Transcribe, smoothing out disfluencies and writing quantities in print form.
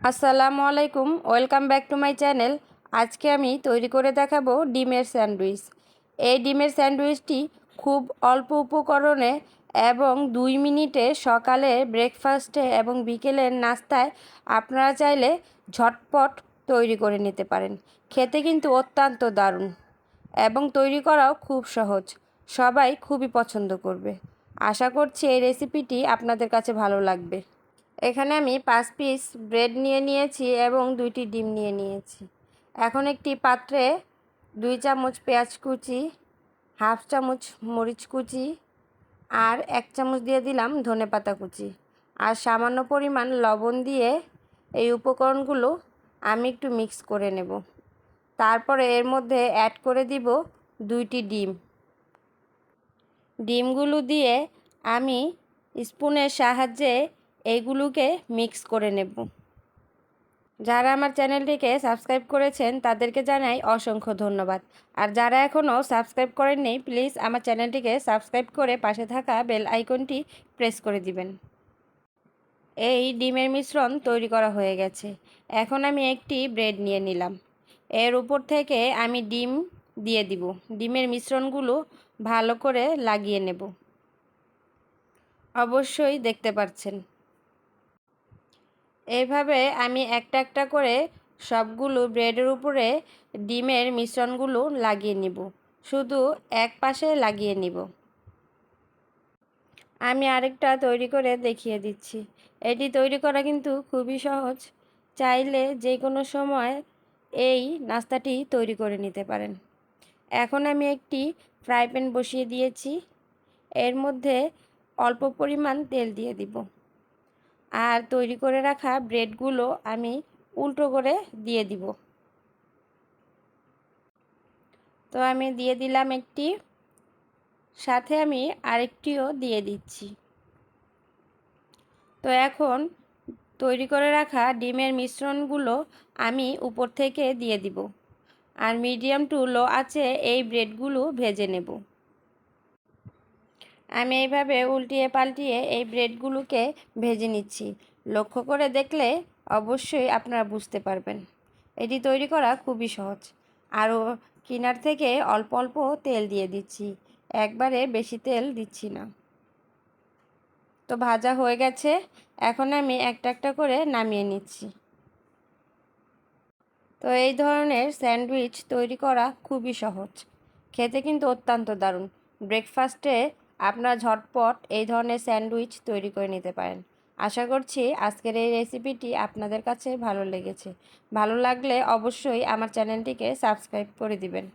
আসসালামু আলাইকুম, welcome back to my channel. আজকে আমি তৈরি করে দেখাবো ডিমের স্যান্ডউইচ। এই ডিমের স্যান্ডউইচটি খুব অল্প উপকরণে এবং 2 মিনিটে সকালে ব্রেকফাস্টে এবং বিকেলের নাস্তায় আপনারা চাইলে ঝটপট তৈরি করে নিতে পারেন। খেতে কিন্তু অত্যন্ত দারুণ এবং তৈরি করাও খুব সহজ। সবাই খুবই পছন্দ করবে। আশা করছি এই রেসিপিটি আপনাদের কাছে ভালো লাগবে। এখানে আমি 5 পিস ব্রেড নিয়ে নিয়েছি এবং 2টি ডিম নিয়ে নিয়েছি। এখন একটি পাত্রে 2 চামচ পেঁয়াজ কুচি, হাফ চামচ মরিচ কুচি আর 1 চামচ দিয়ে দিলাম ধনেপাতা কুচি আর সামান্য পরিমাণ লবণ দিয়ে এই উপকরণগুলো আমি একটু মিক্স করে নেব। তারপরে এর মধ্যে অ্যাড করে দিব 2টি ডিম। ডিমগুলো দিয়ে আমি স্পুনের সাহায্যে এইগুলোকে মিক্স করে নেব। যারা আমার চ্যানেলটিকে সাবস্ক্রাইব করেছেন তাদেরকে জানাই অসংখ্য ধন্যবাদ। আর যারা এখনও সাবস্ক্রাইব করেননি প্লিজ আমার চ্যানেলটিকে সাবস্ক্রাইব করে পাশে থাকা বেল আইকনটি প্রেস করে দিবেন। এই ডিমের মিশ্রণ তৈরি করা হয়ে গেছে। এখন আমি একটি ব্রেড নিয়ে নিলাম। এর উপর থেকে আমি ডিম দিয়ে দিব। ডিমের মিশ্রণগুলো ভালো করে লাগিয়ে নেব। অবশ্যই দেখতে পাচ্ছেন এইভাবে আমি একটা একটা করে সবগুলো ব্রেডের উপরে ডিমের মিশ্রণগুলো লাগিয়ে নিব। শুধু এক পাশে লাগিয়ে নিব। আমি আরেকটা তৈরি করে দেখিয়ে দিচ্ছি। এটি তৈরি করা কিন্তু খুবই সহজ। চাইলে যে কোনো সময় এই নাস্তাটি তৈরি করে নিতে পারেন। এখন আমি একটি ফ্রাই প্যান বসিয়ে দিয়েছি। এর মধ্যে অল্প পরিমাণ তেল দিয়ে দিব আর তৈরি করে রাখা ব্রেডগুলো আমি উল্টো করে দিয়ে দিব। তো আমি দিয়ে দিলাম একটি, সাথে আমি আরেকটিও দিয়ে দিচ্ছি। তো এখন তৈরি করে রাখা ডিমের মিশ্রণগুলো আমি উপর থেকে দিয়ে দিব আর মিডিয়াম টু লো আঁচে এই ব্রেডগুলো ভেজে নেব। আমি এইভাবে উল্টিয়ে পাল্টিয়ে এই ব্রেডগুলোকে ভেজে নিচ্ছি। লক্ষ্য করে দেখলে অবশ্যই আপনারা বুঝতে পারবেন এটি তৈরি করা খুবই সহজ। আরও কিনার থেকে অল্প অল্প তেল দিয়ে দিচ্ছি, একবারে বেশি তেল দিচ্ছি না। তো ভাজা হয়ে গেছে। এখন আমি একটা একটা করে নামিয়ে নিচ্ছি। তো এই ধরনের স্যান্ডউইচ তৈরি করা খুবই সহজ, খেতে কিন্তু অত্যন্ত দারুণ। ব্রেকফাস্টে আপনারা ঝটপট এই ধরনের স্যান্ডউইচ তৈরি করে নিতে পারেন। আশা করছি আজকের এই রেসিপিটি আপনাদের কাছে ভালো লেগেছে। ভালো লাগলে অবশ্যই আমার চ্যানেলটিকে সাবস্ক্রাইব করে দিবেন।